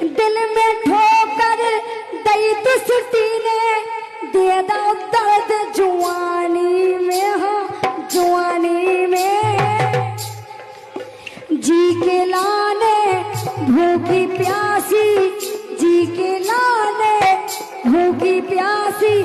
दिल में ठोकर दई तुसटी ने दे दो दर्द जुआनी में हो जुआनी में जी के लाने भूखी प्यासी जी के लाने भूखी प्यासी